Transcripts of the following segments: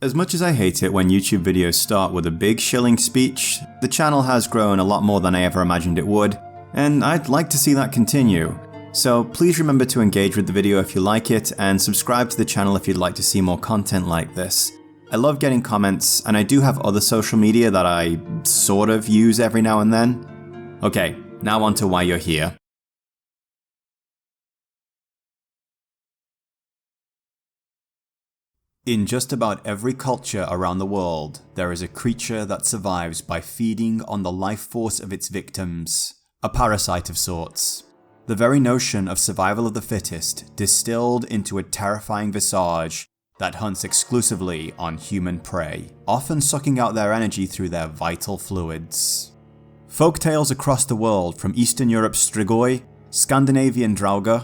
As much as I hate it when YouTube videos start with a big shilling speech, the channel has grown a lot more than I ever imagined it would, and I'd like to see that continue. So please remember to engage with the video if you like it, and subscribe to the channel if you'd like to see more content like this. I love getting comments, and I do have other social media that I sort of use every now and then. Okay, now on to why you're here. In just about every culture around the world, there is a creature that survives by feeding on the life force of its victims, a parasite of sorts. The very notion of survival of the fittest distilled into a terrifying visage that hunts exclusively on human prey, often sucking out their energy through their vital fluids. Folktales across the world, from Eastern Europe's Strigoi, Scandinavian Draugr,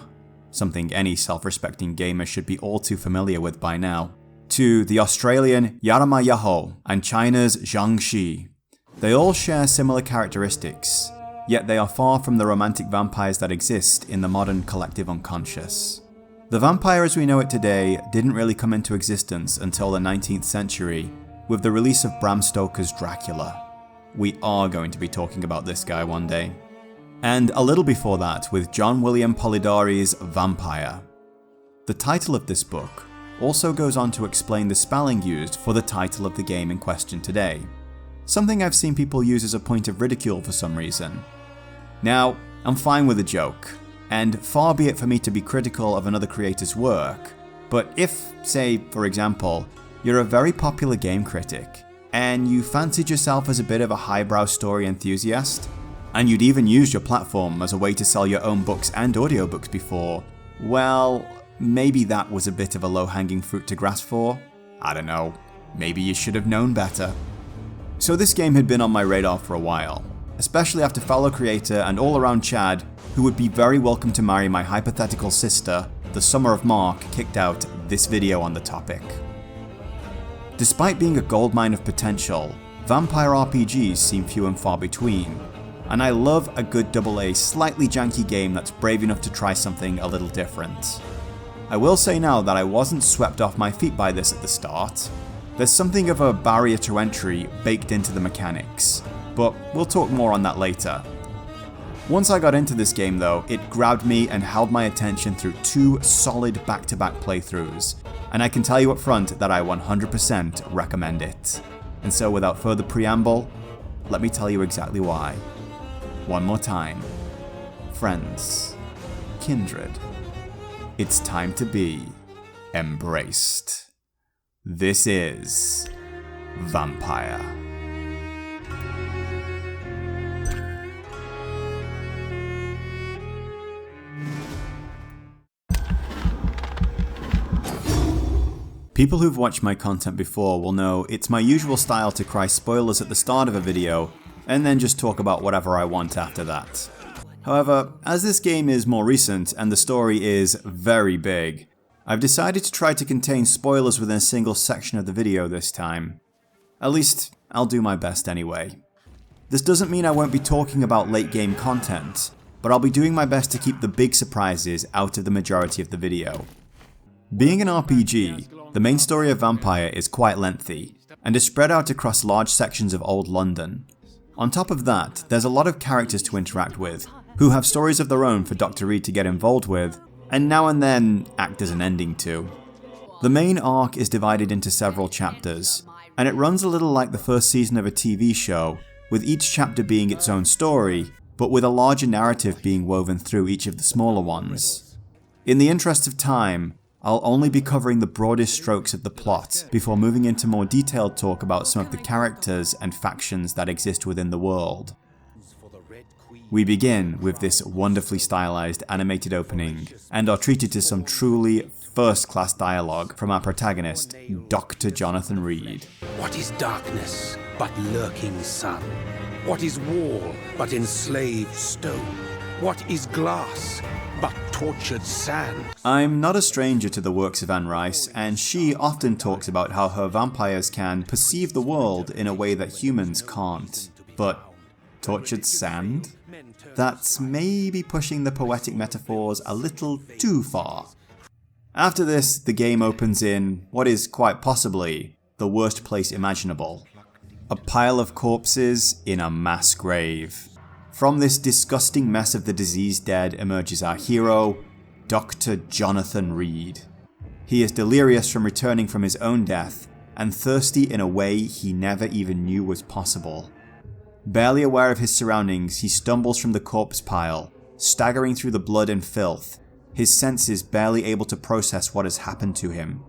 something any self-respecting gamer should be all too familiar with by now, to the Australian Yarama Yaho and China's Jiangxi. They all share similar characteristics, yet they are far from the romantic vampires that exist in the modern collective unconscious. The vampire as we know it today didn't really come into existence until the 19th century with the release of Bram Stoker's Dracula. We are going to be talking about this guy one day. And a little before that with John William Polidori's Vampyr. The title of this book also goes on to explain the spelling used for the title of the game in question today, something I've seen people use as a point of ridicule for some reason. Now, I'm fine with a joke, and far be it for me to be critical of another creator's work, but if, say, for example, you're a very popular game critic, and you fancied yourself as a bit of a highbrow story enthusiast, and you'd even used your platform as a way to sell your own books and audiobooks before, well, maybe that was a bit of a low-hanging fruit to grasp for. I don't know, maybe you should have known better. So this game had been on my radar for a while, especially after fellow creator and all-around Chad, who would be very welcome to marry my hypothetical sister, the Summer of Mark, kicked out this video on the topic. Despite being a goldmine of potential, vampire RPGs seem few and far between, and I love a good AA slightly janky game that's brave enough to try something a little different. I will say now that I wasn't swept off my feet by this at the start. There's something of a barrier to entry baked into the mechanics, but we'll talk more on that later. Once I got into this game though, it grabbed me and held my attention through 2 solid back-to-back playthroughs, and I can tell you up front that I 100% recommend it. And so without further preamble, let me tell you exactly why. One more time. Friends, kindred, it's time to be embraced. This is Vampyr. People who've watched my content before will know it's my usual style to cry spoilers at the start of a video, and then just talk about whatever I want after that. However, as this game is more recent and the story is very big, I've decided to try to contain spoilers within a single section of the video this time. At least, I'll do my best anyway. This doesn't mean I won't be talking about late game content, but I'll be doing my best to keep the big surprises out of the majority of the video. Being an RPG, the main story of Vampyr is quite lengthy, and is spread out across large sections of old London. On top of that, there's a lot of characters to interact with, who have stories of their own for Dr. Reid to get involved with, and now and then act as an ending to. The main arc is divided into several chapters, and it runs a little like the first season of a TV show, with each chapter being its own story, but with a larger narrative being woven through each of the smaller ones. In the interest of time, I'll only be covering the broadest strokes of the plot before moving into more detailed talk about some of the characters and factions that exist within the world. We begin with this wonderfully stylized animated opening, and are treated to some truly first-class dialogue from our protagonist, Dr. Johnathan Reid. What is darkness but lurking sun? What is wall but enslaved stone? What is glass but tortured sand? I'm not a stranger to the works of Anne Rice, and she often talks about how her vampires can perceive the world in a way that humans can't. But tortured sand? That's maybe pushing the poetic metaphors a little too far. After this, the game opens in what is quite possibly the worst place imaginable. A pile of corpses in a mass grave. From this disgusting mess of the diseased dead emerges our hero, Dr. Johnathan Reid. He is delirious from returning from his own death, and thirsty in a way he never even knew was possible. Barely aware of his surroundings, he stumbles from the corpse pile, staggering through the blood and filth, his senses barely able to process what has happened to him.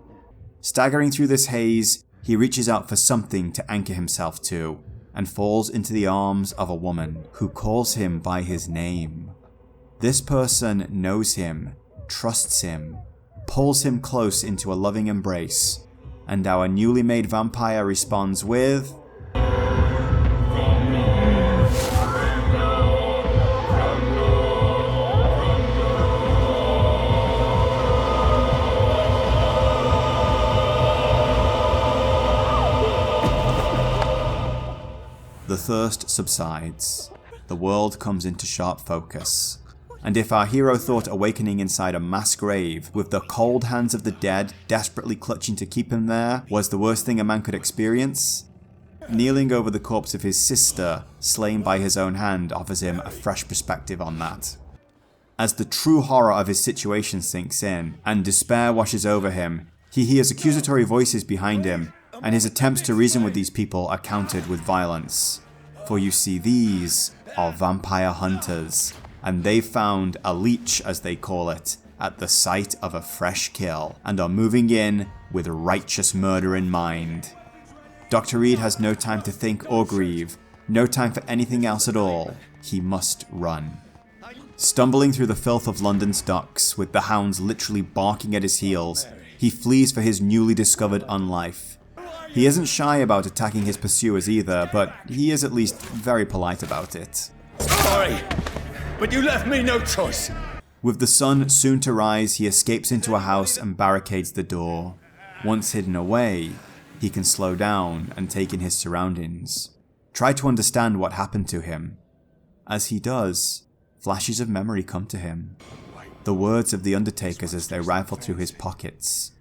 Staggering through this haze, he reaches out for something to anchor himself to, and falls into the arms of a woman who calls him by his name. This person knows him, trusts him, pulls him close into a loving embrace, and our newly made vampire responds with... The thirst subsides. The world comes into sharp focus. And if our hero thought awakening inside a mass grave with the cold hands of the dead desperately clutching to keep him there was the worst thing a man could experience, kneeling over the corpse of his sister, slain by his own hand, offers him a fresh perspective on that. As the true horror of his situation sinks in, and despair washes over him, he hears accusatory voices behind him, and his attempts to reason with these people are countered with violence. For you see, these are vampire hunters, and they've found a leech, as they call it, at the site of a fresh kill, and are moving in with righteous murder in mind. Dr. Reid has no time to think or grieve, no time for anything else at all. He must run. Stumbling through the filth of London's docks, with the hounds literally barking at his heels, he flees for his newly discovered unlife. He isn't shy about attacking his pursuers either, but he is at least very polite about it. Sorry, but you left me no choice. With the sun soon to rise, he escapes into a house and barricades the door. Once hidden away, he can slow down and take in his surroundings. Try to understand what happened to him. As he does, flashes of memory come to him. The words of the undertakers as they rifle through his pockets.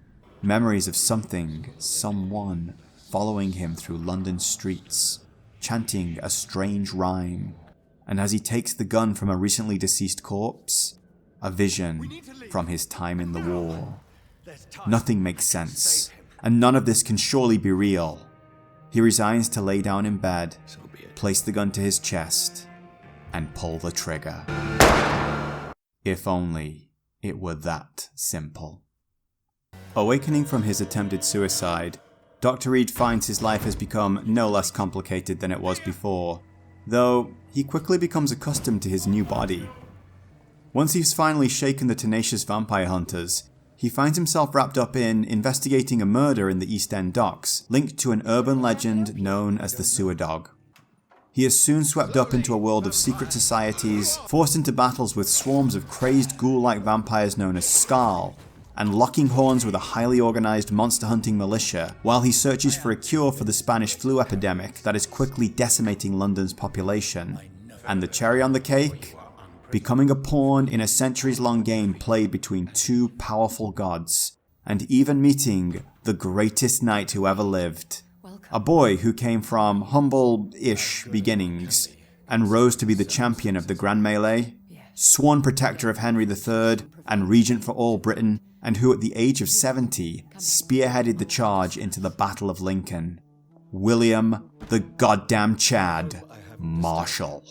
Memories of something, someone, following him through London streets, chanting a strange rhyme. And as he takes the gun from a recently deceased corpse, a vision from his time in the war. Nothing makes sense, and none of this can surely be real. He resigns to lay down in bed, place the gun to his chest, and pull the trigger. If only it were that simple. Awakening from his attempted suicide, Dr. Reid finds his life has become no less complicated than it was before, though he quickly becomes accustomed to his new body. Once he's finally shaken the tenacious vampire hunters, he finds himself wrapped up in investigating a murder in the East End docks linked to an urban legend known as the Sewer Dog. He is soon swept up into a world of secret societies, forced into battles with swarms of crazed ghoul-like vampires known as Skarl, and locking horns with a highly organised monster-hunting militia while he searches for a cure for the Spanish flu epidemic that is quickly decimating London's population. And the cherry on the cake? Becoming a pawn in a centuries-long game played between two powerful gods, and even meeting the greatest knight who ever lived. A boy who came from humble-ish beginnings and rose to be the champion of the Grand Melee, sworn protector of Henry III and regent for all Britain, and who at the age of 70 spearheaded the charge into the Battle of Lincoln. William the goddamn Chad Marshall.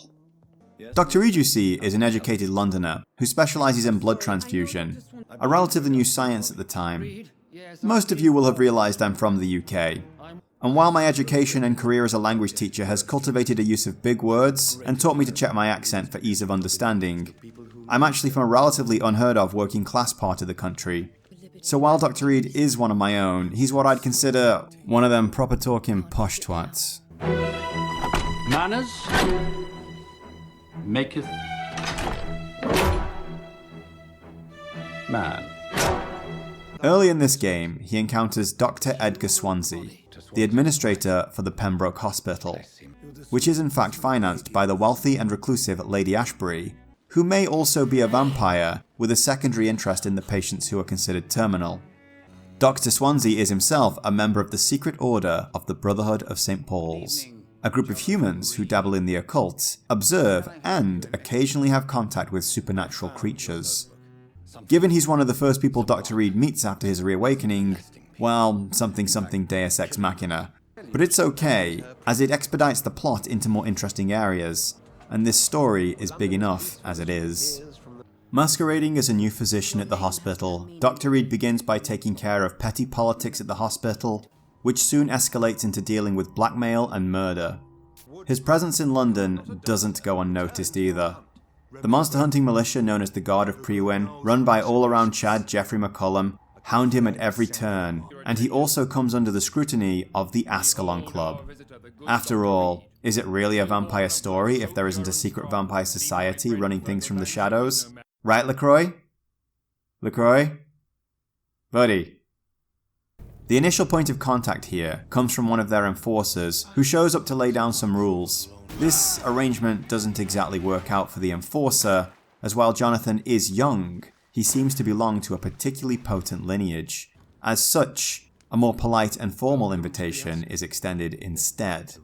Dr. Reid, you see, is an educated Londoner who specialises in blood transfusion, a relatively new science at the time. Most of you will have realised I'm from the UK, and while my education and career as a language teacher has cultivated a use of big words and taught me to check my accent for ease of understanding, I'm actually from a relatively unheard of working class part of the country. So while Dr. Reid is one of my own, he's what I'd consider one of them proper talking posh twats. Manners maketh man. Early in this game, he encounters Dr. Edgar Swansea, the administrator for the Pembroke Hospital, which is in fact financed by the wealthy and reclusive Lady Ashbury, who may also be a vampire with a secondary interest in the patients who are considered terminal. Dr. Swansea is himself a member of the secret order of the Brotherhood of St. Paul's, a group of humans who dabble in the occult, observe, and occasionally have contact with supernatural creatures. Given he's one of the first people Dr. Reid meets after his reawakening, well, something deus ex machina. But it's okay, as it expedites the plot into more interesting areas, and this story is big enough as it is. Masquerading as a new physician at the hospital, Dr. Reid begins by taking care of petty politics at the hospital, which soon escalates into dealing with blackmail and murder. His presence in London doesn't go unnoticed either. The monster hunting militia known as the Guard of Priwen, run by all-around Chad Geoffrey McCullum, hound him at every turn, and he also comes under the scrutiny of the Ascalon Club. After all, is it really a vampire story if there isn't a secret vampire society running things from the shadows? Right, LaCroix? LaCroix? Buddy. The initial point of contact here comes from one of their enforcers, who shows up to lay down some rules. This arrangement doesn't exactly work out for the enforcer, as while Johnathan is young, he seems to belong to a particularly potent lineage. As such, a more polite and formal invitation is extended instead.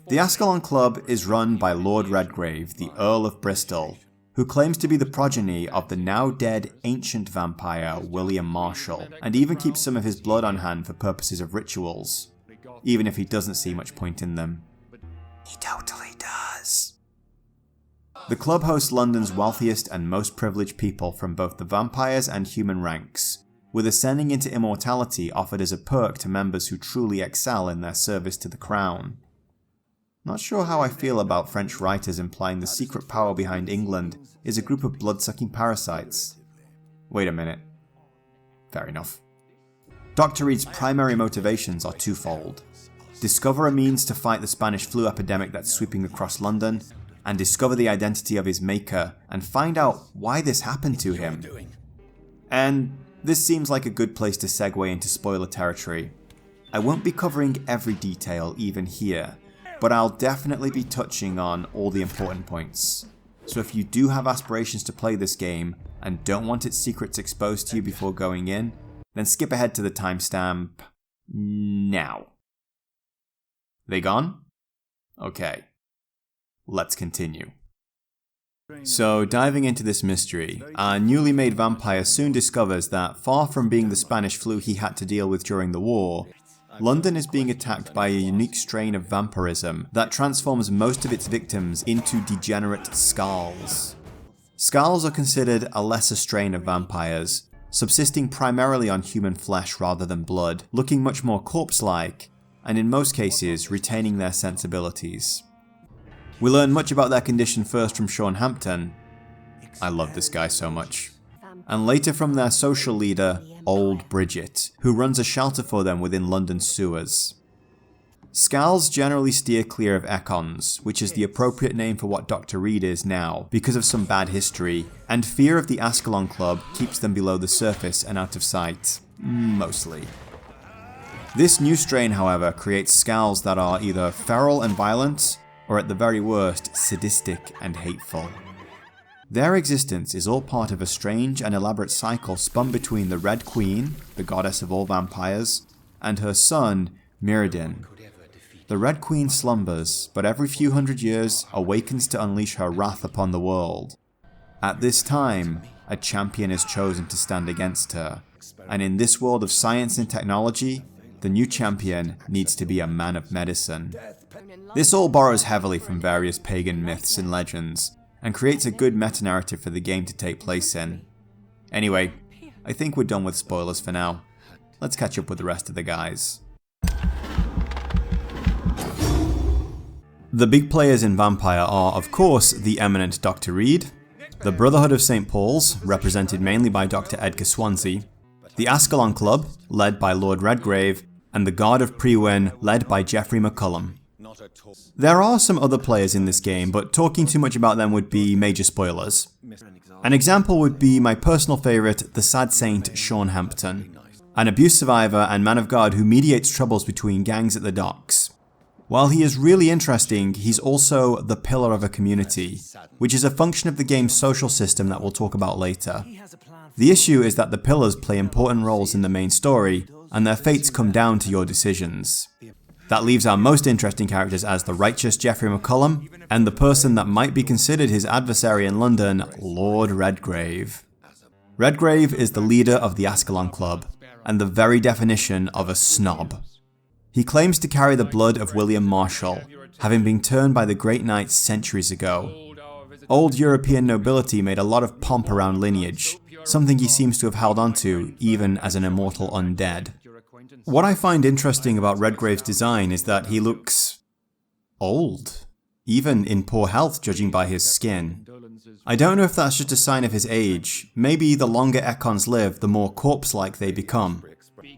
The Ascalon Club is run by Lord Redgrave, the Earl of Bristol, who claims to be the progeny of the now dead ancient vampire William Marshall, and even keeps some of his blood on hand for purposes of rituals, even if he doesn't see much point in them. He totally does. The club hosts London's wealthiest and most privileged people from both the vampires and human ranks, with ascending into immortality offered as a perk to members who truly excel in their service to the crown. Not sure how I feel about French writers implying the secret power behind England is a group of blood-sucking parasites. Wait a minute. Fair enough. Dr. Reid's primary motivations are twofold. Discover a means to fight the Spanish flu epidemic that's sweeping across London, and discover the identity of his maker and find out why this happened to him. And this seems like a good place to segue into spoiler territory. I won't be covering every detail even here, but I'll definitely be touching on all the important points. So if you do have aspirations to play this game and don't want its secrets exposed to you before going in, then skip ahead to the timestamp now. They gone? Okay. Let's continue. So, diving into this mystery, our newly made vampire soon discovers that far from being the Spanish flu he had to deal with during the war, London is being attacked by a unique strain of vampirism that transforms most of its victims into degenerate Skarls. Skarls are considered a lesser strain of vampires, subsisting primarily on human flesh rather than blood, looking much more corpse-like, and in most cases retaining their sensibilities. We learn much about their condition first from Sean Hampton. I love this guy so much. And later from their social leader, Old Bridget, who runs a shelter for them within London's sewers. Skarls generally steer clear of Ekons, which is the appropriate name for what Dr. Reid is now, because of some bad history, and fear of the Ascalon Club keeps them below the surface and out of sight. Mostly. This new strain, however, creates Skarls that are either feral and violent, or at the very worst, sadistic and hateful. Their existence is all part of a strange and elaborate cycle spun between the Red Queen, the goddess of all vampires, and her son, Mirrodin. The Red Queen slumbers, but every few hundred years awakens to unleash her wrath upon the world. At this time, a champion is chosen to stand against her, and in this world of science and technology, the new champion needs to be a man of medicine. This all borrows heavily from various pagan myths and legends, and creates a good meta-narrative for the game to take place in. Anyway, I think we're done with spoilers for now. Let's catch up with the rest of the guys. The big players in Vampire are, of course, the eminent Dr. Reid, the Brotherhood of St. Paul's, represented mainly by Dr. Edgar Swansea, the Ascalon Club, led by Lord Redgrave, and the Guard of Priwen, led by Geoffrey McCullum. There are some other players in this game, but talking too much about them would be major spoilers. An example would be my personal favourite, the sad saint Sean Hampton, an abuse survivor and man of God who mediates troubles between gangs at the docks. While he is really interesting, he's also the pillar of a community, which is a function of the game's social system that we'll talk about later. The issue is that the pillars play important roles in the main story, and their fates come down to your decisions. That leaves our most interesting characters as the righteous Geoffrey McCullum, and the person that might be considered his adversary in London, Lord Redgrave. Redgrave is the leader of the Ascalon Club, and the very definition of a snob. He claims to carry the blood of William Marshall, having been turned by the Great Knights centuries ago. Old European nobility made a lot of pomp around lineage, something he seems to have held onto even as an immortal undead. What I find interesting about Redgrave's design is that he looks old, even in poor health judging by his skin. I don't know if that's just a sign of his age. Maybe the longer Ekons live, the more corpse-like they become.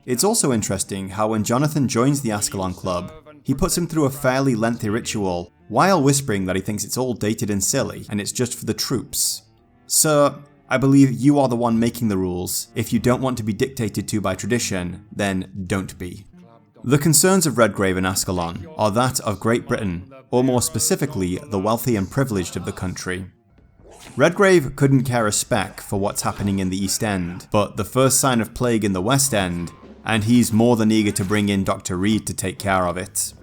It's also interesting how when Johnathan joins the Ascalon Club, he puts him through a fairly lengthy ritual, while whispering that he thinks it's all dated and silly, and it's just for the troops. Sir, I believe you are the one making the rules. If you don't want to be dictated to by tradition, then don't be. The concerns of Redgrave and Ascalon are that of Great Britain, or more specifically, the wealthy and privileged of the country. Redgrave couldn't care a speck for what's happening in the East End, but the first sign of plague in the West End, and he's more than eager to bring in Dr. Reid to take care of it.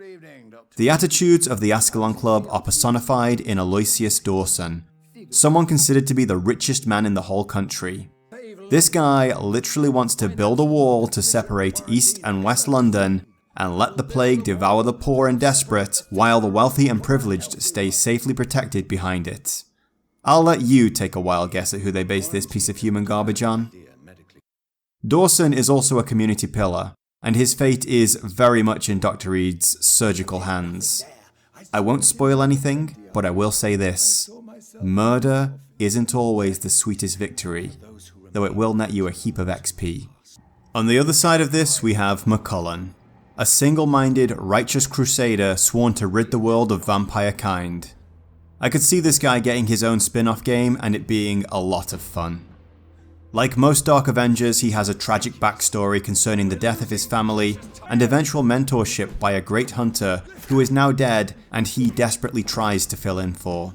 The attitudes of the Ascalon Club are personified in Aloysius Dawson, someone considered to be the richest man in the whole country. This guy literally wants to build a wall to separate East and West London and let the plague devour the poor and desperate while the wealthy and privileged stay safely protected behind it. I'll let you take a wild guess at who they base this piece of human garbage on. Dawson is also a community pillar, and his fate is very much in Dr. Reid's surgical hands. I won't spoil anything, but I will say this. Murder isn't always the sweetest victory, though it will net you a heap of XP. On the other side of this, we have McCullen, a single-minded, righteous crusader sworn to rid the world of vampire kind. I could see this guy getting his own spin-off game and it being a lot of fun. Like most Dark Avengers, he has a tragic backstory concerning the death of his family and eventual mentorship by a great hunter who is now dead and he desperately tries to fill in for.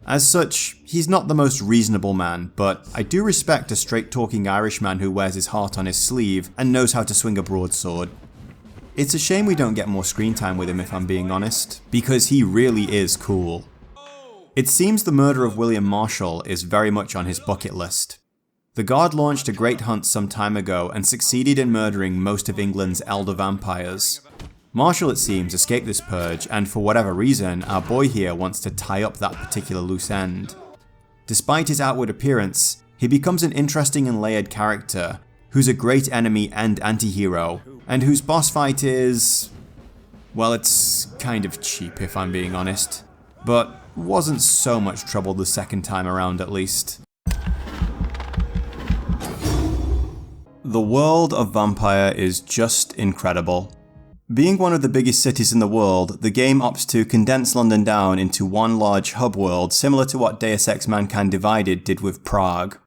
As such, he's not the most reasonable man, but I do respect a straight-talking Irishman who wears his heart on his sleeve and knows how to swing a broadsword. It's a shame we don't get more screen time with him if I'm being honest, because he really is cool. It seems the murder of William Marshall is very much on his bucket list. The Guard launched a great hunt some time ago and succeeded in murdering most of England's elder vampires. Marshall, it seems, escaped this purge, and for whatever reason, our boy here wants to tie up that particular loose end. Despite his outward appearance, he becomes an interesting and layered character, who's a great enemy and anti-hero, and whose boss fight is... well, it's kind of cheap if I'm being honest, but wasn't so much trouble the second time around at least. The world of Vampyr is just incredible. Being one of the biggest cities in the world, the game opts to condense London down into one large hub world similar to what Deus Ex Mankind Divided did with Prague.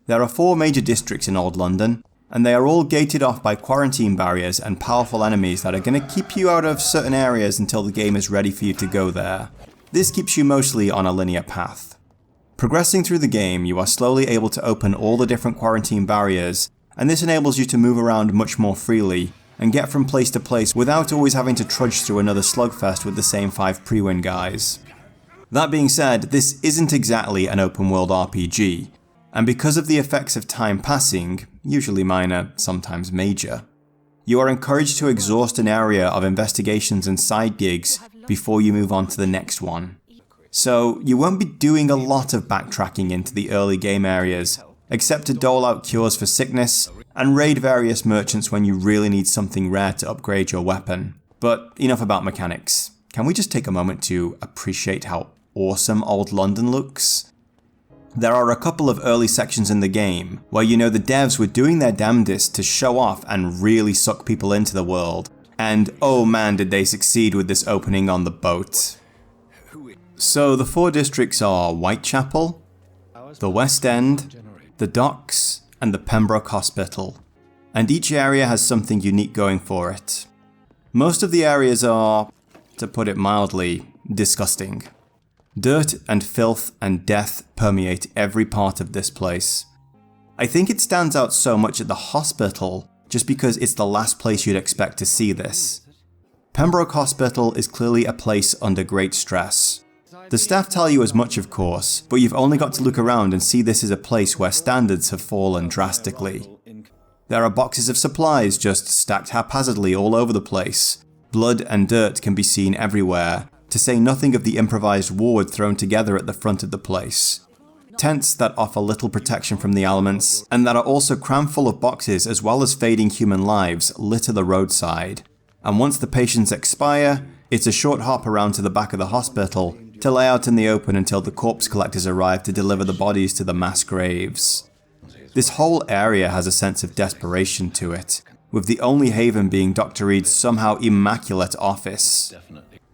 There are 4 major districts in Old London, and they are all gated off by quarantine barriers and powerful enemies that are going to keep you out of certain areas until the game is ready for you to go there. This keeps you mostly on a linear path. Progressing through the game, you are slowly able to open all the different quarantine barriers, and this enables you to move around much more freely, and get from place to place without always having to trudge through another slugfest with the same 5 pre-win guys. That being said, this isn't exactly an open world RPG, and because of the effects of time passing, usually minor, sometimes major, you are encouraged to exhaust an area of investigations and side gigs before you move on to the next one. So you won't be doing a lot of backtracking into the early game areas, except to dole out cures for sickness, and raid various merchants when you really need something rare to upgrade your weapon. But enough about mechanics. Can we just take a moment to appreciate how awesome Old London looks? There are a couple of early sections in the game where you know the devs were doing their damnedest to show off and really suck people into the world, and oh man did they succeed with this opening on the boat. So the 4 districts are Whitechapel, the West End, the Docks, and the Pembroke Hospital, and each area has something unique going for it. Most of the areas are, to put it mildly, disgusting. Dirt and filth and death permeate every part of this place. I think it stands out so much at the hospital just because it's the last place you'd expect to see this. Pembroke Hospital is clearly a place under great stress. The staff tell you as much, of course, but you've only got to look around and see this is a place where standards have fallen drastically. There are boxes of supplies just stacked haphazardly all over the place. Blood and dirt can be seen everywhere, to say nothing of the improvised ward thrown together at the front of the place. Tents that offer little protection from the elements, and that are also crammed full of boxes as well as fading human lives, litter the roadside. And once the patients expire, it's a short hop around to the back of the hospital to lay out in the open until the corpse collectors arrive to deliver the bodies to the mass graves. This whole area has a sense of desperation to it, with the only haven being Dr. Reid's somehow immaculate office.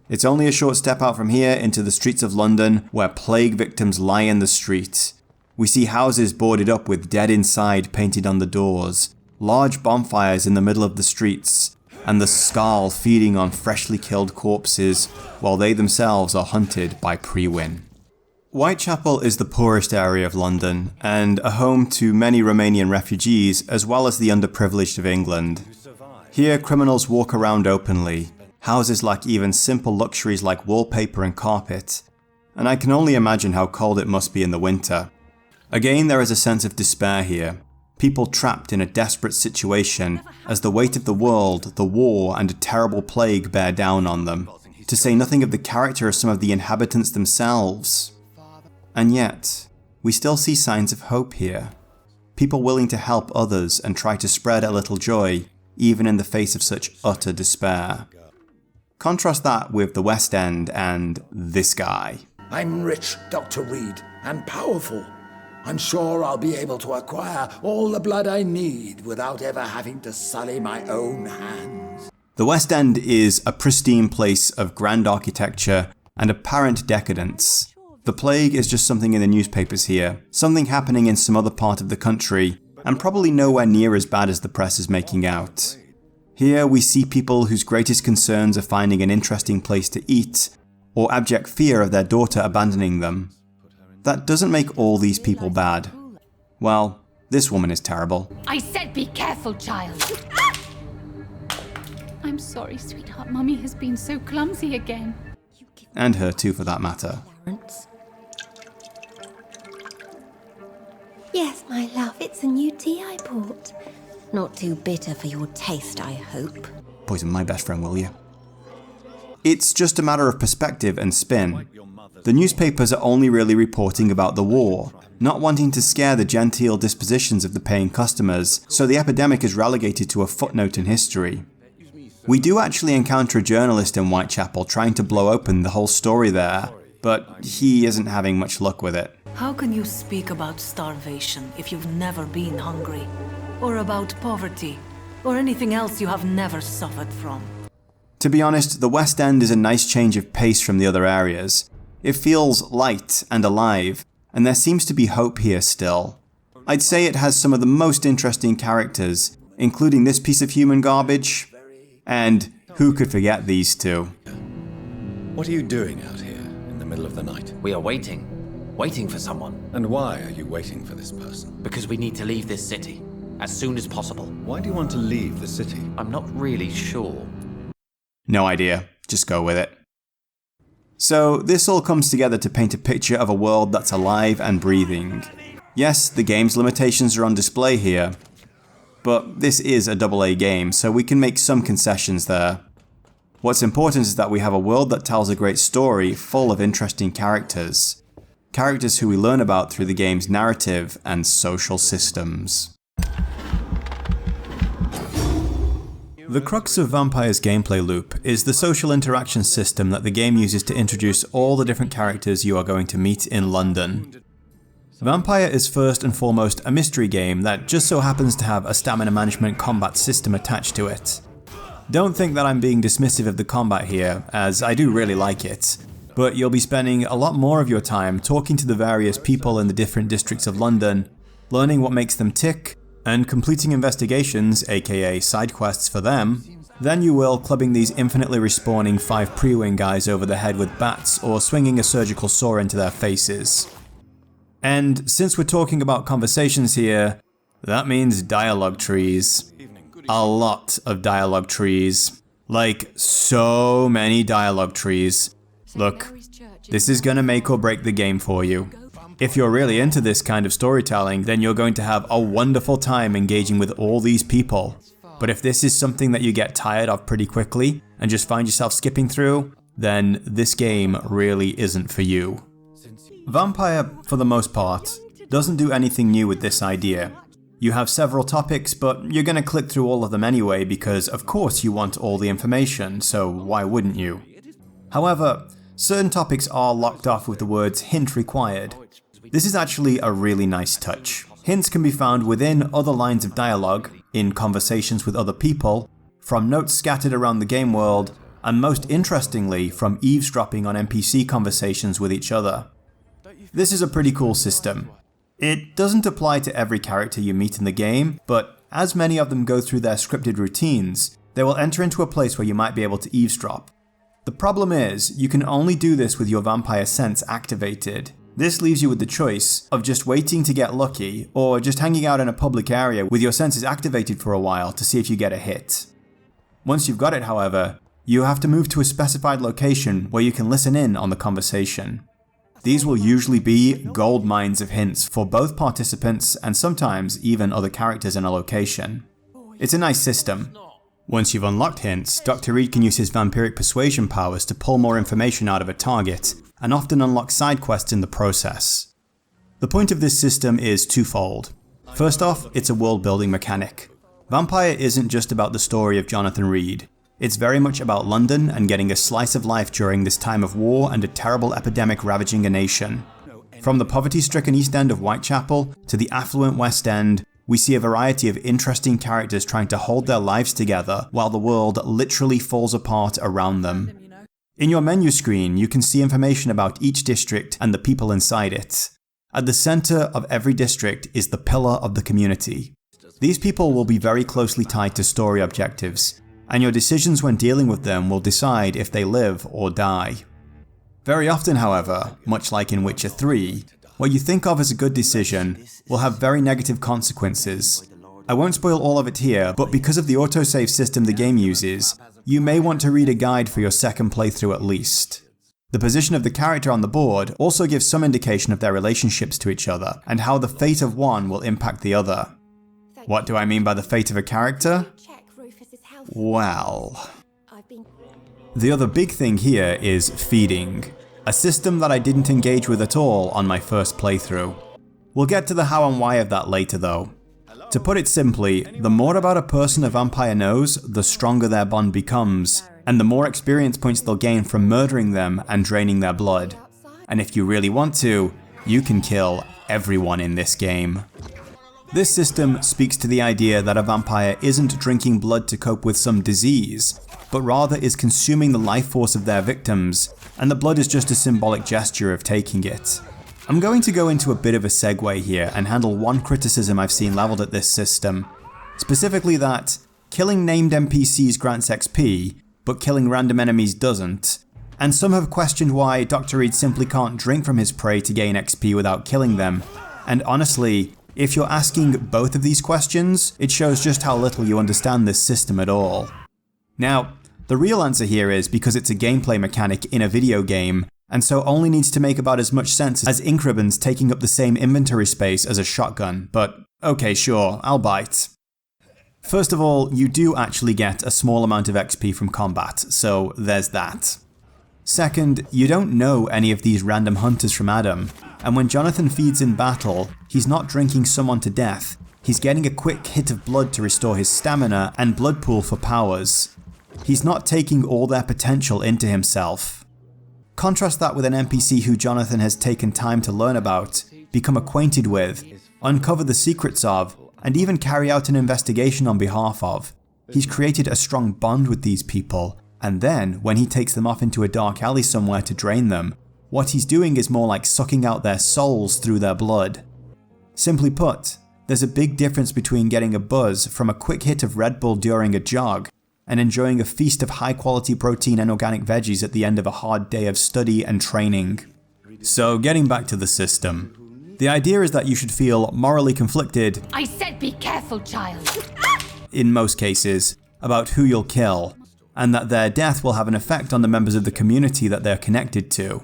It's only a short step out from here into the streets of London, where plague victims lie in the street. We see houses boarded up with dead inside painted on the doors, large bonfires in the middle of the streets, and the Scarl feeding on freshly killed corpses, while they themselves are hunted by Prewin. Whitechapel is the poorest area of London, and a home to many Romanian refugees, as well as the underprivileged of England. Here criminals walk around openly. Houses lack even simple luxuries like wallpaper and carpet, and I can only imagine how cold it must be in the winter. Again, there is a sense of despair here. People trapped in a desperate situation as the weight of the world, the war, and a terrible plague bear down on them, to say nothing of the character of some of the inhabitants themselves. And yet, we still see signs of hope here. People willing to help others and try to spread a little joy, even in the face of such utter despair. Contrast that with the West End and this guy. I'm rich, Dr. Reid, and powerful. I'm sure I'll be able to acquire all the blood I need without ever having to sully my own hands. The West End is a pristine place of grand architecture and apparent decadence. The plague is just something in the newspapers here, something happening in some other part of the country, and probably nowhere near as bad as the press is making out. Here we see people whose greatest concerns are finding an interesting place to eat, or abject fear of their daughter abandoning them. That doesn't make all these people bad. Well, this woman is terrible. I said be careful, child. I'm sorry, sweetheart. Mummy has been so clumsy again. And her too, for that matter. Yes, my love, it's a new tea I bought. Not too bitter for your taste, I hope. Poison my best friend, will you? It's just a matter of perspective and spin. The newspapers are only really reporting about the war, not wanting to scare the genteel dispositions of the paying customers, so the epidemic is relegated to a footnote in history. We do actually encounter a journalist in Whitechapel trying to blow open the whole story there, but he isn't having much luck with it. How can you speak about starvation if you've never been hungry? Or about poverty? Or anything else you have never suffered from? To be honest, the West End is a nice change of pace from the other areas. It feels light and alive, and there seems to be hope here still. I'd say it has some of the most interesting characters, including this piece of human garbage, and who could forget these two? What are you doing out here in the middle of the night? We are waiting for someone. And why are you waiting for this person? Because we need to leave this city as soon as possible. Why do you want to leave the city? I'm not really sure. No idea. Just go with it. So this all comes together to paint a picture of a world that's alive and breathing. Yes, the game's limitations are on display here, but this is a AA game, so we can make some concessions there. What's important is that we have a world that tells a great story full of interesting characters. Characters who we learn about through the game's narrative and social systems. The crux of Vampyr's gameplay loop is the social interaction system that the game uses to introduce all the different characters you are going to meet in London. Vampyr is first and foremost a mystery game that just so happens to have a stamina management combat system attached to it. Don't think that I'm being dismissive of the combat here, as I do really like it, but you'll be spending a lot more of your time talking to the various people in the different districts of London, learning what makes them tick, and completing investigations, aka side quests for them, than you will clubbing these infinitely respawning 5 Prewin guys over the head with bats or swinging a surgical saw into their faces. And since we're talking about conversations here, That means dialogue trees. A lot of dialogue trees. Like, so many dialogue trees. Look, this is gonna make or break the game for you. If you're really into this kind of storytelling, then you're going to have a wonderful time engaging with all these people. But if this is something that you get tired of pretty quickly, and just find yourself skipping through, then this game really isn't for you. Vampyr, for the most part, doesn't do anything new with this idea. You have several topics, but you're gonna click through all of them anyway because of course you want all the information, so why wouldn't you? However, certain topics are locked off with the words hint required. This is actually a really nice touch. Hints can be found within other lines of dialogue, in conversations with other people, from notes scattered around the game world, and most interestingly, from eavesdropping on NPC conversations with each other. This is a pretty cool system. It doesn't apply to every character you meet in the game, but as many of them go through their scripted routines, they will enter into a place where you might be able to eavesdrop. The problem is, you can only do this with your vampire sense activated. This leaves you with the choice of just waiting to get lucky, or just hanging out in a public area with your senses activated for a while to see if you get a hit. Once you've got it, however, you have to move to a specified location where you can listen in on the conversation. These will usually be gold mines of hints for both participants and sometimes even other characters in a location. It's a nice system. Once you've unlocked hints, Dr. Reid can use his vampiric persuasion powers to pull more information out of a target, and often unlock side quests in the process. The point of this system is twofold. First off, it's a world building mechanic. Vampyr isn't just about the story of Johnathan Reid. It's very much about London and getting a slice of life during this time of war and a terrible epidemic ravaging a nation. From the poverty-stricken East End of Whitechapel to the affluent West End, we see a variety of interesting characters trying to hold their lives together while the world literally falls apart around them. In your menu screen, you can see information about each district and the people inside it. At the center of every district is the pillar of the community. These people will be very closely tied to story objectives, and your decisions when dealing with them will decide if they live or die. Very often, however, much like in Witcher 3, what you think of as a good decision will have very negative consequences. I won't spoil all of it here, but because of the autosave system the game uses, you may want to read a guide for your second playthrough at least. The position of the character on the board also gives some indication of their relationships to each other, and how the fate of one will impact the other. What do I mean by the fate of a character? Well, the other big thing here is feeding, a system that I didn't engage with at all on my first playthrough. We'll get to the how and why of that later though. To put it simply, the more about a person a vampire knows, the stronger their bond becomes, and the more experience points they'll gain from murdering them and draining their blood. And if you really want to, you can kill everyone in this game. This system speaks to the idea that a vampire isn't drinking blood to cope with some disease, but rather is consuming the life force of their victims, and the blood is just a symbolic gesture of taking it. I'm going to go into a bit of a segue here and handle one criticism I've seen leveled at this system, specifically that killing named NPCs grants XP, but killing random enemies doesn't, and some have questioned why Dr. Reid simply can't drink from his prey to gain XP without killing them, and honestly, if you're asking both of these questions, it shows just how little you understand this system at all. Now, the real answer here is because it's a gameplay mechanic in a video game, and so only needs to make about as much sense as ink ribbons taking up the same inventory space as a shotgun, but okay, sure, I'll bite. First of all, you do actually get a small amount of XP from combat, so there's that. Second, you don't know any of these random hunters from Adam, and when Johnathan feeds in battle, he's not drinking someone to death, he's getting a quick hit of blood to restore his stamina and blood pool for powers. He's not taking all their potential into himself. Contrast that with an NPC who Johnathan has taken time to learn about, become acquainted with, uncover the secrets of, and even carry out an investigation on behalf of. He's created a strong bond with these people, and then, when he takes them off into a dark alley somewhere to drain them, what he's doing is more like sucking out their souls through their blood. Simply put, there's a big difference between getting a buzz from a quick hit of Red Bull during a jog, and enjoying a feast of high quality protein and organic veggies at the end of a hard day of study and training. So getting back to the system. The idea is that you should feel morally conflicted, I said be careful, child. in most cases, about who you'll kill, and that their death will have an effect on the members of the community that they're connected to.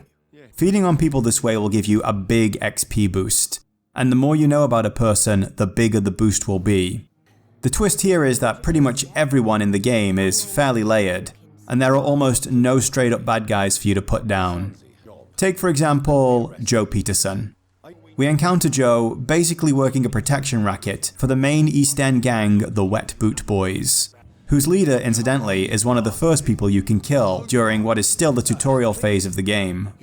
Feeding on people this way will give you a big XP boost, and the more you know about a person, the bigger the boost will be. The twist here is that pretty much everyone in the game is fairly layered, and there are almost no straight up bad guys for you to put down. Take for example, Joe Peterson. We encounter Joe basically working a protection racket for the main East End gang, the Wet Boot Boys, whose leader, incidentally, is one of the first people you can kill during what is still the tutorial phase of the game.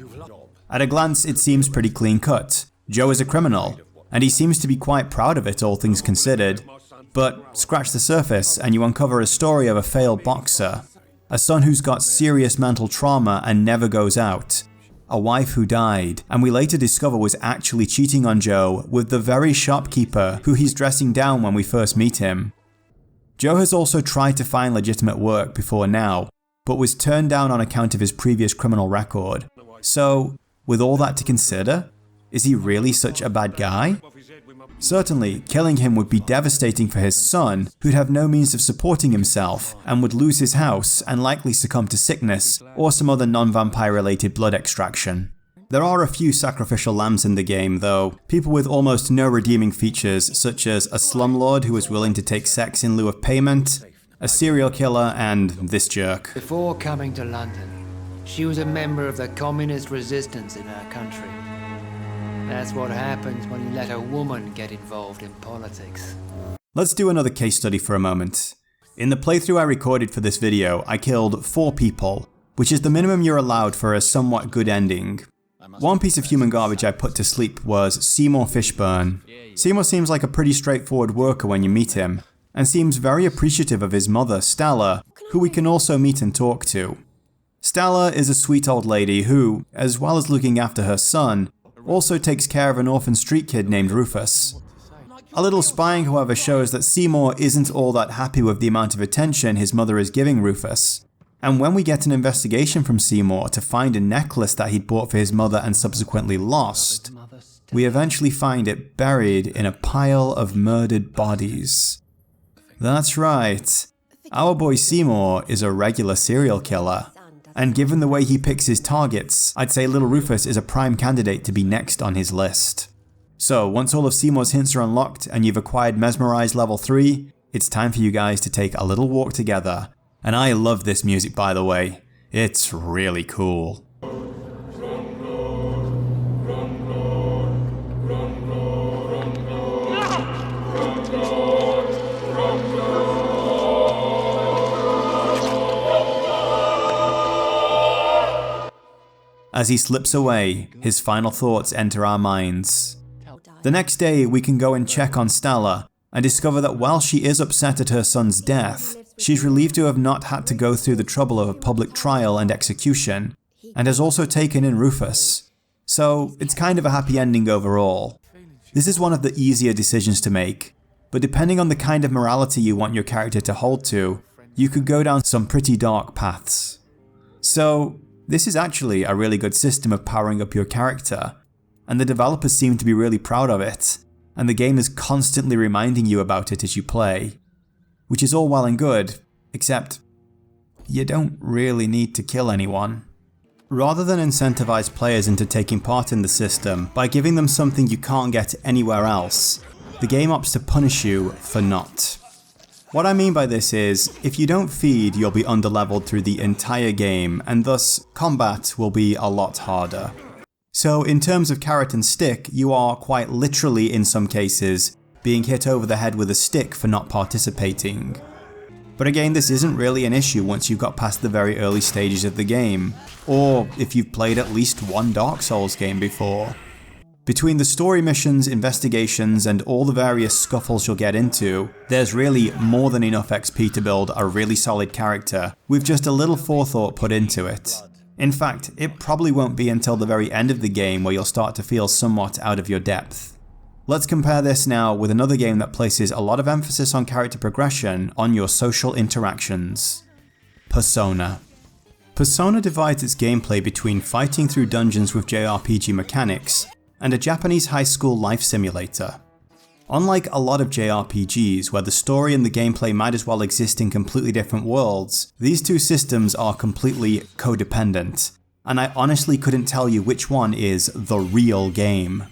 At a glance, it seems pretty clean cut. Joe is a criminal, and he seems to be quite proud of it, all things considered. But scratch the surface and you uncover a story of a failed boxer, a son who's got serious mental trauma and never goes out, a wife who died, and we later discover was actually cheating on Joe with the very shopkeeper who he's dressing down when we first meet him. Joe has also tried to find legitimate work before now, but was turned down on account of his previous criminal record. So, with all that to consider, is he really such a bad guy? Certainly, killing him would be devastating for his son, who'd have no means of supporting himself, and would lose his house and likely succumb to sickness or some other non-vampire related blood extraction. There are a few sacrificial lambs in the game though, people with almost no redeeming features such as a slumlord who is willing to take sex in lieu of payment, a serial killer, and this jerk. Before coming to London, she was a member of the communist resistance in her country. That's what happens when you let a woman get involved in politics. Let's do another case study for a moment. In the playthrough I recorded for this video, I killed 4 people, which is the minimum you're allowed for a somewhat good ending. One piece of human garbage I put to sleep was Seymour Fishburne. Seymour seems like a pretty straightforward worker when you meet him, and seems very appreciative of his mother, Stella, who we can also meet and talk to. Stella is a sweet old lady who, as well as looking after her son, also takes care of an orphan street kid named Rufus. A little spying, however, shows that Seymour isn't all that happy with the amount of attention his mother is giving Rufus. And when we get an investigation from Seymour to find a necklace that he'd bought for his mother and subsequently lost, we eventually find it buried in a pile of murdered bodies. That's right, our boy Seymour is a regular serial killer. And given the way he picks his targets, I'd say little Rufus is a prime candidate to be next on his list. So once all of Seymour's hints are unlocked and you've acquired Mesmerize level 3, it's time for you guys to take a little walk together. And I love this music, by the way. It's really cool. As he slips away, his final thoughts enter our minds. The next day, we can go and check on Stella, and discover that while she is upset at her son's death, she's relieved to have not had to go through the trouble of a public trial and execution, and has also taken in Rufus. So it's kind of a happy ending overall. This is one of the easier decisions to make, but depending on the kind of morality you want your character to hold to, you could go down some pretty dark paths. So, this is actually a really good system of powering up your character, and the developers seem to be really proud of it, and the game is constantly reminding you about it as you play. Which is all well and good, except you don't really need to kill anyone. Rather than incentivize players into taking part in the system by giving them something you can't get anywhere else, the game opts to punish you for not. What I mean by this is, if you don't feed, you'll be underleveled through the entire game, and thus combat will be a lot harder. So in terms of carrot and stick, you are quite literally in some cases being hit over the head with a stick for not participating. But again, this isn't really an issue once you've got past the very early stages of the game, or if you've played at least one Dark Souls game before. Between the story missions, investigations, and all the various scuffles you'll get into, there's really more than enough XP to build a really solid character, with just a little forethought put into it. In fact, it probably won't be until the very end of the game where you'll start to feel somewhat out of your depth. Let's compare this now with another game that places a lot of emphasis on character progression on your social interactions. Persona. Persona divides its gameplay between fighting through dungeons with JRPG mechanics, and a Japanese high school life simulator. Unlike a lot of JRPGs where the story and the gameplay might as well exist in completely different worlds, these two systems are completely codependent, and I honestly couldn't tell you which one is the real game.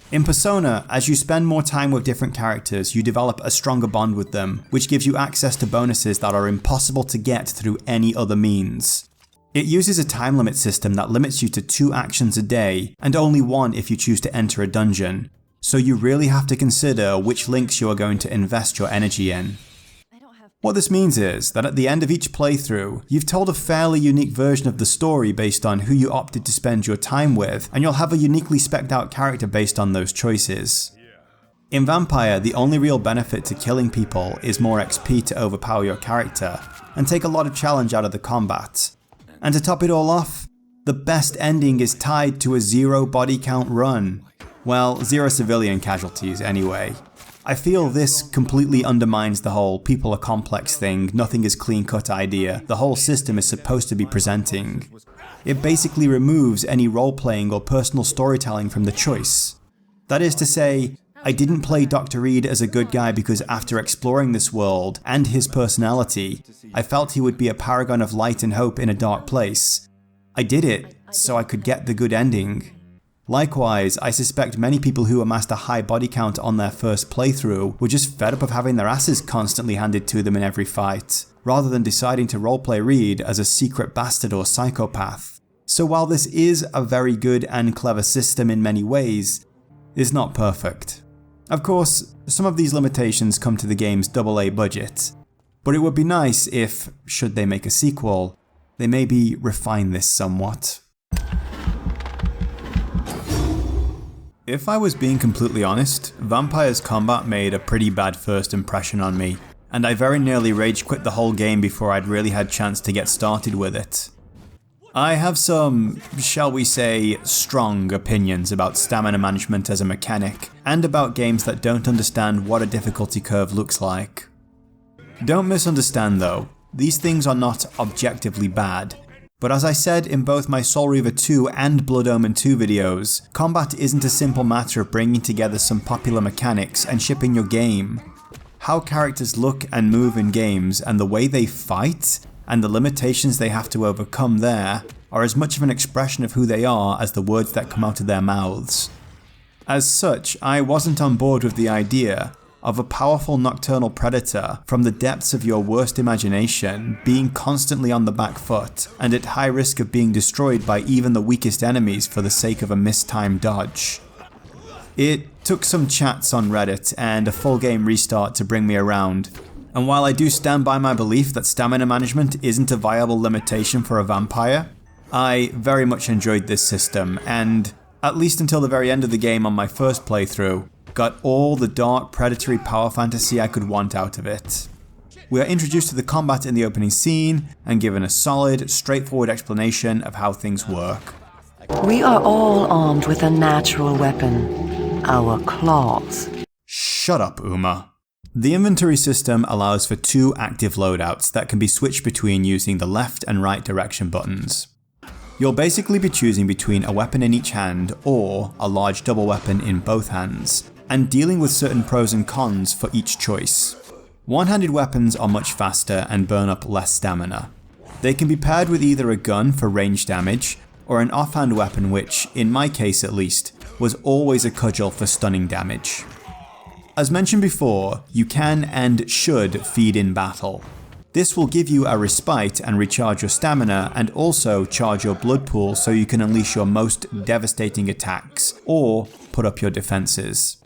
In Persona, as you spend more time with different characters, you develop a stronger bond with them, which gives you access to bonuses that are impossible to get through any other means. It uses a time limit system that limits you to 2 actions a day, and only 1 if you choose to enter a dungeon, so you really have to consider which links you are going to invest your energy in. What this means is that at the end of each playthrough, you've told a fairly unique version of the story based on who you opted to spend your time with, and you'll have a uniquely specced out character based on those choices. In Vampyr, the only real benefit to killing people is more XP to overpower your character, and take a lot of challenge out of the combat. And to top it all off, the best ending is tied to a 0 body count run. Well, 0 civilian casualties anyway. I feel this completely undermines the whole people are complex thing, nothing is clean cut idea the whole system is supposed to be presenting. It basically removes any role-playing or personal storytelling from the choice. That is to say, I didn't play Dr. Reid as a good guy because after exploring this world and his personality, I felt he would be a paragon of light and hope in a dark place. I did it so I could get the good ending. Likewise, I suspect many people who amassed a high body count on their first playthrough were just fed up of having their asses constantly handed to them in every fight, rather than deciding to roleplay Reid as a secret bastard or psychopath. So while this is a very good and clever system in many ways, it's not perfect. Of course, some of these limitations come to the game's AA budget, but it would be nice if, should they make a sequel, they maybe refine this somewhat. If I was being completely honest, Vampyr's combat made a pretty bad first impression on me, and I very nearly rage quit the whole game before I'd really had chance to get started with it. I have some, shall we say, strong opinions about stamina management as a mechanic, and about games that don't understand what a difficulty curve looks like. Don't misunderstand though, these things are not objectively bad. But as I said in both my Soul Reaver 2 and Blood Omen 2 videos, combat isn't a simple matter of bringing together some popular mechanics and shipping your game. How characters look and move in games and the way they fight, and the limitations they have to overcome there, are as much of an expression of who they are as the words that come out of their mouths. As such, I wasn't on board with the idea of a powerful nocturnal predator from the depths of your worst imagination being constantly on the back foot and at high risk of being destroyed by even the weakest enemies for the sake of a mistimed dodge. It took some chats on Reddit and a full game restart to bring me around, and while I do stand by my belief that stamina management isn't a viable limitation for a vampire, I very much enjoyed this system and, at least until the very end of the game on my first playthrough, got all the dark, predatory power fantasy I could want out of it. We are introduced to the combat in the opening scene and given a solid, straightforward explanation of how things work. We are all armed with a natural weapon, our claws. Shut up, Uma. The inventory system allows for 2 active loadouts that can be switched between using the left and right direction buttons. You'll basically be choosing between a weapon in each hand or a large double weapon in both hands, and dealing with certain pros and cons for each choice. One-handed weapons are much faster and burn up less stamina. They can be paired with either a gun for range damage, or an offhand weapon which, in my case at least, was always a cudgel for stunning damage. As mentioned before, you can and should feed in battle. This will give you a respite and recharge your stamina, and also charge your blood pool so you can unleash your most devastating attacks, or put up your defenses.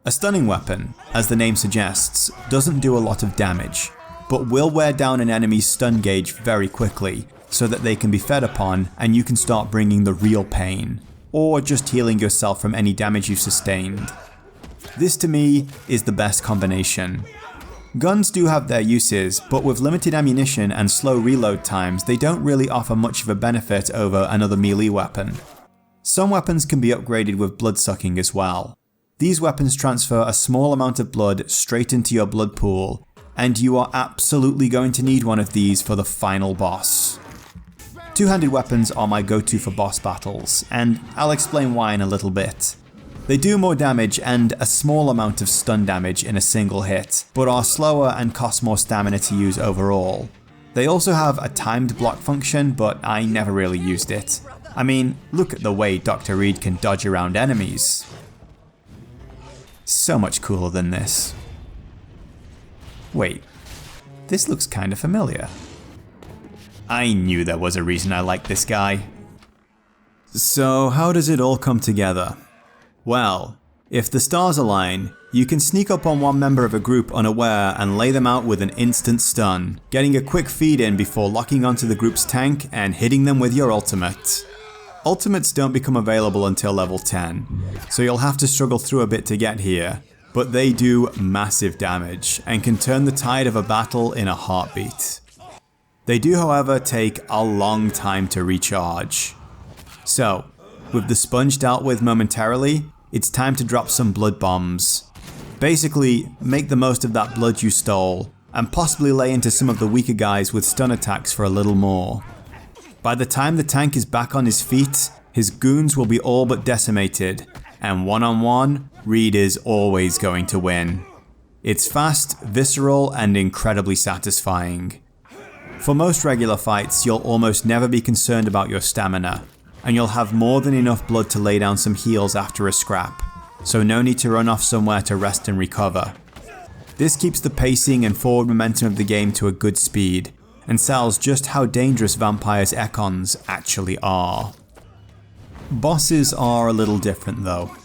A stunning weapon, as the name suggests, doesn't do a lot of damage, but will wear down an enemy's stun gauge very quickly, so that they can be fed upon and you can start bringing the real pain, or just healing yourself from any damage you've sustained. This to me is the best combination. Guns do have their uses, but with limited ammunition and slow reload times, they don't really offer much of a benefit over another melee weapon. Some weapons can be upgraded with blood-sucking as well. These weapons transfer a small amount of blood straight into your blood pool, and you are absolutely going to need one of these for the final boss. two-handed weapons are my go-to for boss battles, and I'll explain why in a little bit. They do more damage and a small amount of stun damage in a single hit, but are slower and cost more stamina to use overall. They also have a timed block function, but I never really used it. I mean, look at the way Dr. Reid can dodge around enemies. So much cooler than this. Wait, this looks kinda familiar. I knew there was a reason I liked this guy. So how does it all come together? Well, if the stars align, you can sneak up on one member of a group unaware and lay them out with an instant stun, getting a quick feed in before locking onto the group's tank and hitting them with your ultimate. Ultimates don't become available until level 10, so you'll have to struggle through a bit to get here, but they do massive damage and can turn the tide of a battle in a heartbeat. They do, however, take a long time to recharge. So, with the sponge dealt with momentarily, it's time to drop some blood bombs. Basically, make the most of that blood you stole, and possibly lay into some of the weaker guys with stun attacks for a little more. By the time the tank is back on his feet, his goons will be all but decimated, and one-on-one, Reid is always going to win. It's fast, visceral, and incredibly satisfying. For most regular fights, you'll almost never be concerned about your stamina, and you'll have more than enough blood to lay down some heals after a scrap, so no need to run off somewhere to rest and recover. This keeps the pacing and forward momentum of the game to a good speed, and sells just how dangerous Vampyre's Ekons actually are. Bosses are a little different though.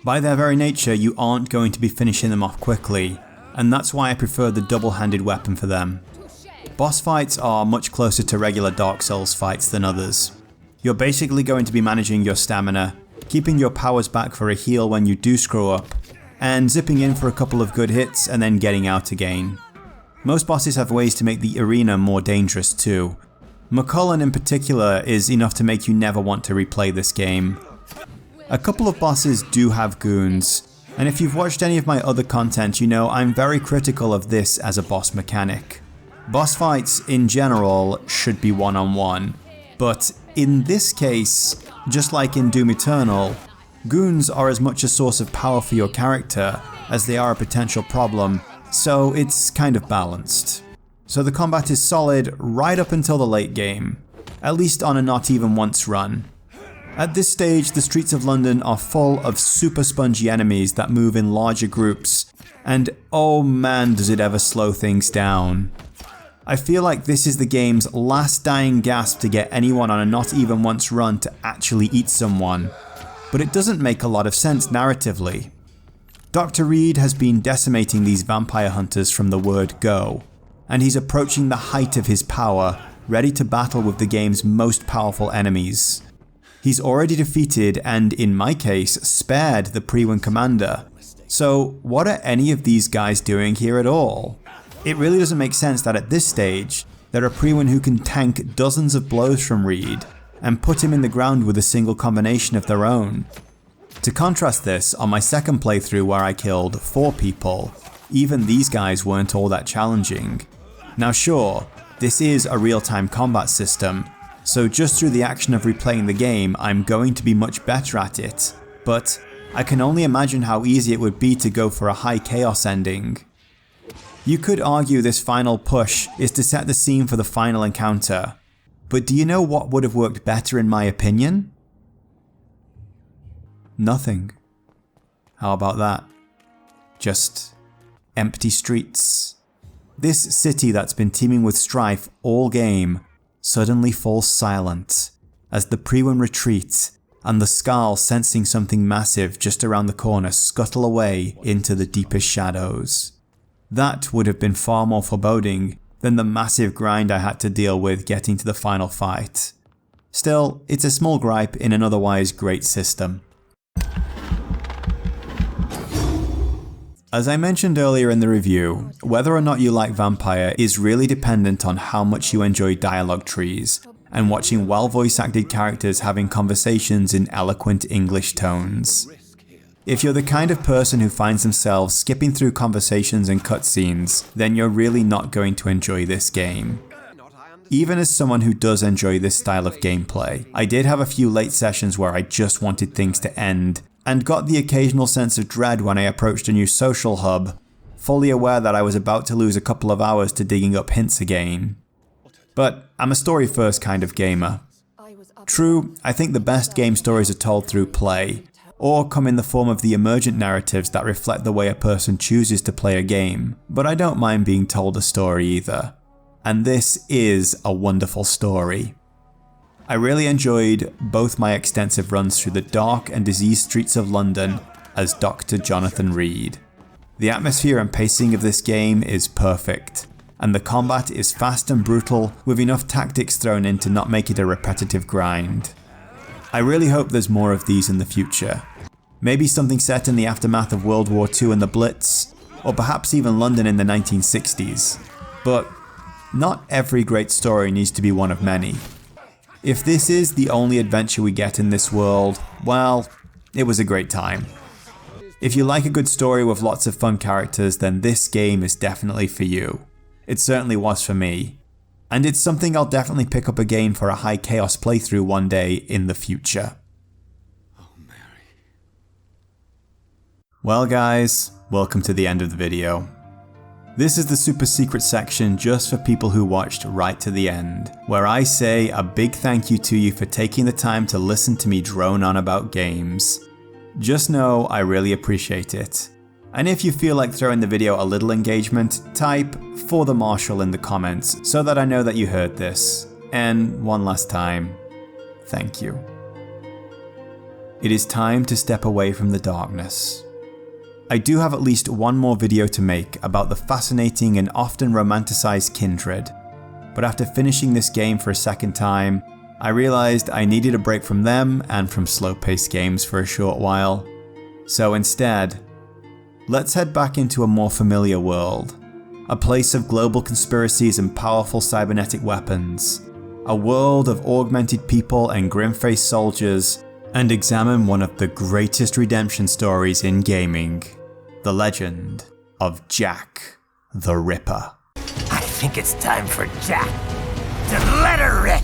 By their very nature, you aren't going to be finishing them off quickly, and that's why I prefer the double-handed weapon for them. Boss fights are much closer to regular Dark Souls fights than others. You're basically going to be managing your stamina, keeping your powers back for a heal when you do screw up, and zipping in for a couple of good hits and then getting out again. Most bosses have ways to make the arena more dangerous too. McCullen in particular is enough to make you never want to replay this game. A couple of bosses do have goons, and if you've watched any of my other content, you know I'm very critical of this as a boss mechanic. Boss fights in general should be one-on-one, but in this case, just like in Doom Eternal, goons are as much a source of power for your character as they are a potential problem, so it's kind of balanced. So the combat is solid right up until the late game, at least on a not even once run. At this stage, the streets of London are full of super spongy enemies that move in larger groups, and oh man does it ever slow things down. I feel like this is the game's last dying gasp to get anyone on a not even once run to actually eat someone, but it doesn't make a lot of sense narratively. Dr. Reid has been decimating these vampire hunters from the word go, and he's approaching the height of his power, ready to battle with the game's most powerful enemies. He's already defeated and, in my case, spared the Priwen commander, so what are any of these guys doing here at all? It really doesn't make sense that at this stage, there are Priwen who can tank dozens of blows from Reid, and put him in the ground with a single combination of their own. To contrast this, on my second playthrough where I killed 4 people, even these guys weren't all that challenging. Now sure, this is a real-time combat system, so just through the action of replaying the game I'm going to be much better at it, but I can only imagine how easy it would be to go for a high chaos ending. You could argue this final push is to set the scene for the final encounter, but do you know what would have worked better in my opinion? Nothing. How about that? Just empty streets. This city that's been teeming with strife all game suddenly falls silent as the Priwen retreat and the Skarl, sensing something massive just around the corner, scuttle away into the deepest shadows. That would have been far more foreboding than the massive grind I had to deal with getting to the final fight. Still, it's a small gripe in an otherwise great system. As I mentioned earlier in the review, whether or not you like Vampyr is really dependent on how much you enjoy dialogue trees and watching well voice acted characters having conversations in eloquent English tones. If you're the kind of person who finds themselves skipping through conversations and cutscenes, then you're really not going to enjoy this game. even as someone who does enjoy this style of gameplay, I did have a few late sessions where I just wanted things to end, and got the occasional sense of dread when I approached a new social hub, fully aware that I was about to lose a couple of hours to digging up hints again. But I'm a story first kind of gamer. True, I think the best game stories are told through play, or come in the form of the emergent narratives that reflect the way a person chooses to play a game, but I don't mind being told a story either. And this is a wonderful story. I really enjoyed both my extensive runs through the dark and diseased streets of London as Dr. Johnathan Reid. The atmosphere and pacing of this game is perfect, and the combat is fast and brutal with enough tactics thrown in to not make it a repetitive grind. I really hope there's more of these in the future. Maybe something set in the aftermath of World War II and the Blitz, or perhaps even London in the 1960s. But not every great story needs to be one of many. If this is the only adventure we get in this world, well, it was a great time. If you like a good story with lots of fun characters, then this game is definitely for you. It certainly was for me. And it's something I'll definitely pick up again for a high chaos playthrough one day in the future. Oh, Mary. Well guys, welcome to the end of the video. This is the super secret section just for people who watched right to the end, where I say a big thank you to you for taking the time to listen to me drone on about games. Just know I really appreciate it. And if you feel like throwing the video a little engagement, type "for the Marshal" in the comments so that I know that you heard this. And one last time, thank you. It is time to step away from the darkness. I do have at least one more video to make about the fascinating and often romanticized Kindred, but after finishing this game for a second time, I realized I needed a break from them and from slow-paced games for a short while. So instead, let's head back into a more familiar world, a place of global conspiracies and powerful cybernetic weapons, a world of augmented people and grim-faced soldiers, and examine one of the greatest redemption stories in gaming. The legend of Jack the Ripper. I think it's time for Jack to let her rip.